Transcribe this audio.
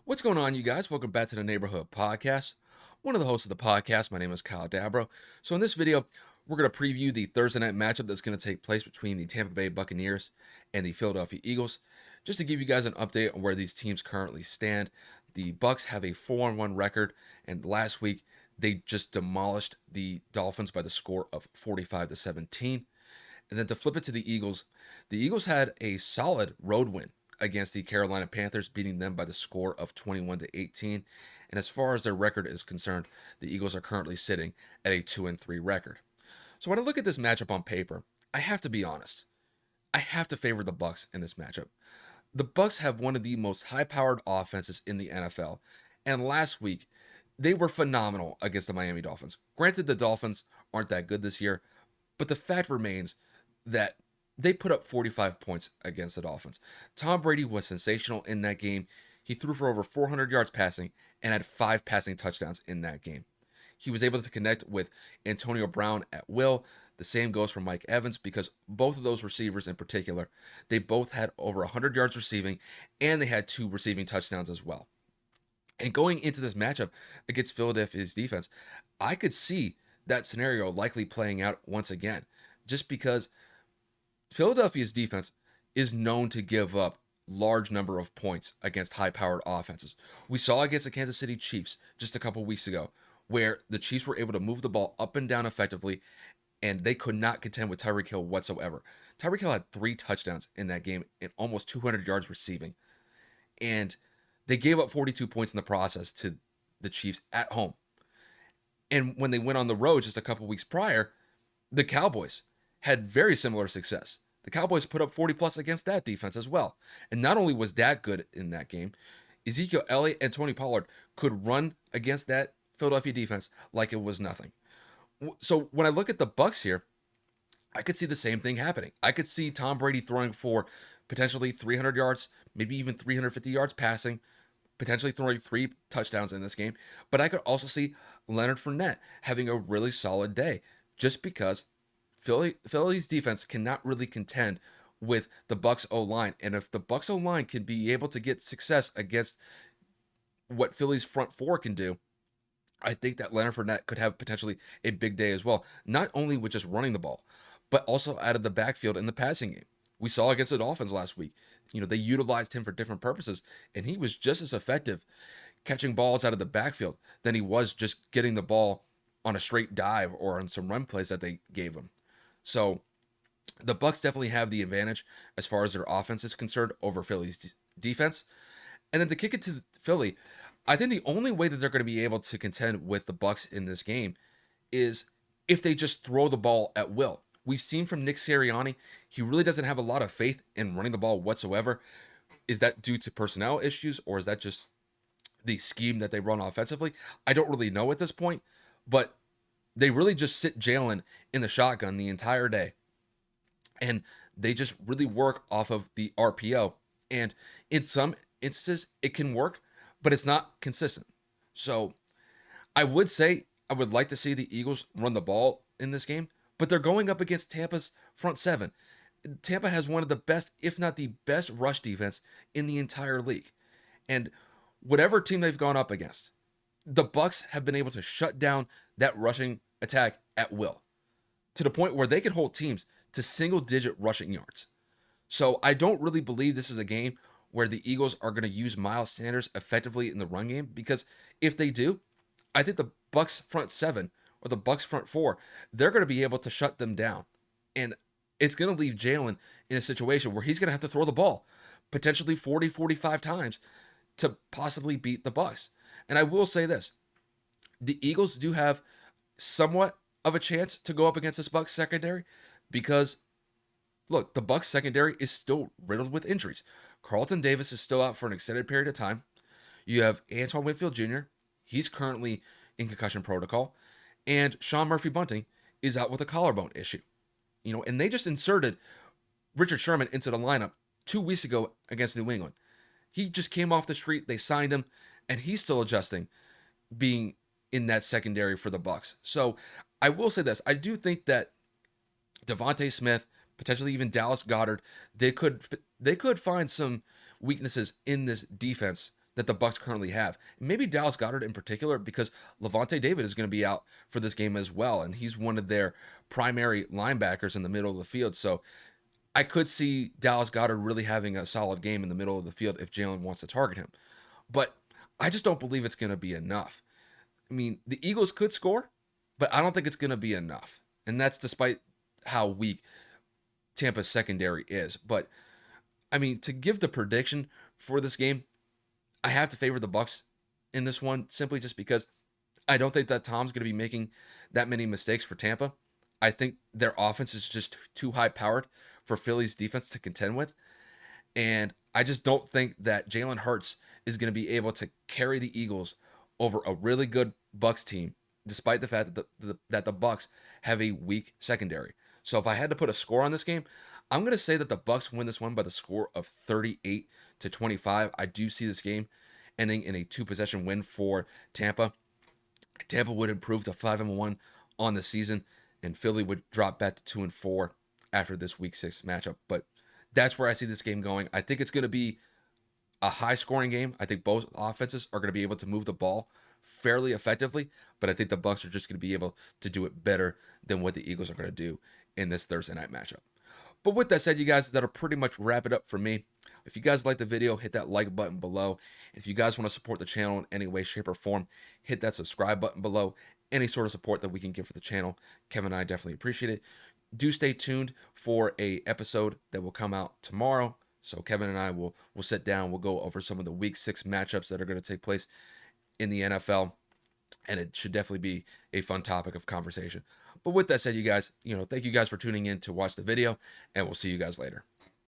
What's going on, you guys? Welcome back to the Neighborhood Podcast. One of the hosts of the podcast, my name is Kyle Dabro. So, in this video, we're going to preview the Thursday night matchup that's going to take place between the Tampa Bay Buccaneers and the Philadelphia Eagles. Just to give you guys an update on where these teams currently stand, the Bucs have a 4-1 record, and last week they just demolished the Dolphins by the score of 45-17. And then to flip it to the Eagles had a solid road win against the Carolina Panthers, beating them by the score of 21-18. And as far as their record is concerned, the Eagles are currently sitting at a 2-3 record. So when I look at this matchup on paper, I have to be honest. I have to favor the Bucs in this matchup. The Bucs have one of the most high-powered offenses in the NFL, and last week they were phenomenal against the Miami Dolphins. Granted, the Dolphins aren't that good this year, but the fact remains that they put up 45 points against the Dolphins. Tom Brady was sensational in that game. He threw for over 400 yards passing and had 5 passing touchdowns in that game. He was able to connect with Antonio Brown at will. The same goes for Mike Evans because both of those receivers in particular, they both had over 100 yards receiving and they had 2 receiving touchdowns as well. And going into this matchup against Philadelphia's defense, I could see that scenario likely playing out once again, just because Philadelphia's defense is known to give up large number of points against high-powered offenses. We saw against the Kansas City Chiefs just a couple weeks ago, where the Chiefs were able to move the ball up and down effectively, and they could not contend with Tyreek Hill whatsoever. Tyreek Hill had 3 touchdowns in that game and almost 200 yards receiving, and they gave up 42 points in the process to the Chiefs at home. And when they went on the road just a couple weeks prior, the Cowboys had very similar success. The Cowboys put up 40 plus against that defense as well. And not only was that good in that game, Ezekiel Elliott and Tony Pollard could run against that Philadelphia defense like it was nothing. So when I look at the Bucs here, I could see the same thing happening. I could see Tom Brady throwing for potentially 300 yards, maybe even 350 yards passing, potentially throwing 3 touchdowns in this game. But I could also see Leonard Fournette having a really solid day just because Philly's defense cannot really contend with the Bucs O-line. And if the Bucs O-line can be able to get success against what Philly's front four can do, I think that Leonard Fournette could have potentially a big day as well. Not only with just running the ball, but also out of the backfield in the passing game. We saw against the Dolphins last week. They utilized him for different purposes, and he was just as effective catching balls out of the backfield than he was just getting the ball on a straight dive or on some run plays that they gave him. So the Bucs definitely have the advantage as far as their offense is concerned over Philly's defense. And then to kick it to Philly, I think the only way that they're going to be able to contend with the Bucs in this game is if they just throw the ball at will. We've seen from Nick Sirianni, he really doesn't have a lot of faith in running the ball whatsoever. Is that due to personnel issues, or is that just the scheme that they run offensively? I don't really know at this point, but they really just sit Jalen in the shotgun the entire day. And they just really work off of the RPO. And in some instances, it can work, but it's not consistent. So I would say I would like to see the Eagles run the ball in this game, but they're going up against Tampa's front seven. Tampa has one of the best, if not the best, rush defense in the entire league. And whatever team they've gone up against, the Bucs have been able to shut down that rushing attack at will, to the point where they can hold teams to single-digit rushing yards. So I don't really believe this is a game where the Eagles are going to use Miles Sanders effectively in the run game, because if they do, I think the Bucs front seven or the Bucs front four, they're going to be able to shut them down. And it's going to leave Jalen in a situation where he's going to have to throw the ball potentially 40, 45 times to possibly beat the Bucs. And I will say this, the Eagles do have somewhat of a chance to go up against this Bucs secondary because, look, the Bucs secondary is still riddled with injuries. Carlton Davis is still out for an extended period of time. You have Antoine Winfield Jr., he's currently in concussion protocol, and Sean Murphy-Bunting is out with a collarbone issue. And they just inserted Richard Sherman into the lineup 2 weeks ago against New England. He just came off the street, they signed him, and he's still adjusting being in that secondary for the Bucs. So I will say this, I do think that Devontae Smith, potentially even Dallas Goedert, they could find some weaknesses in this defense that the Bucs currently have. Maybe Dallas Goedert in particular, because Levante David is going to be out for this game as well, and he's one of their primary linebackers in the middle of the field. So I could see Dallas Goedert really having a solid game in the middle of the field if Jalen wants to target him. But I just don't believe it's going to be enough. I mean, the Eagles could score, but I don't think it's going to be enough. And that's despite how weak Tampa's secondary is. But I mean, to give the prediction for this game, I have to favor the Bucs in this one simply just because I don't think that Tom's going to be making that many mistakes for Tampa. I think their offense is just too high powered for Philly's defense to contend with. And I just don't think that Jalen Hurts is going to be able to carry the Eagles over a really good Bucs team, despite the fact that the Bucs have a weak secondary. So if I had to put a score on this game, I'm going to say that the Bucs win this one by the score of 38-25. I do see this game ending in a 2-possession win for Tampa. Tampa would improve to 5-1 on the season, and Philly would drop back to 2-4 after this Week 6 matchup. But that's where I see this game going. I think it's going to be a high-scoring game. I think both offenses are going to be able to move the ball fairly effectively, but I think the Bucs are just going to be able to do it better than what the Eagles are going to do in this Thursday night matchup. But with that said, you guys, that'll pretty much wrap it up for me. If you guys like the video, hit that like button below. If you guys want to support the channel in any way, shape, or form, hit that subscribe button below. Any sort of support that we can give for the channel, Kevin and I definitely appreciate it. Do stay tuned for a episode that will come out tomorrow. So Kevin and I will sit down. We'll go over some of the Week 6 matchups that are going to take place in the NFL. And it should definitely be a fun topic of conversation. But with that said, you guys, thank you guys for tuning in to watch the video, and we'll see you guys later.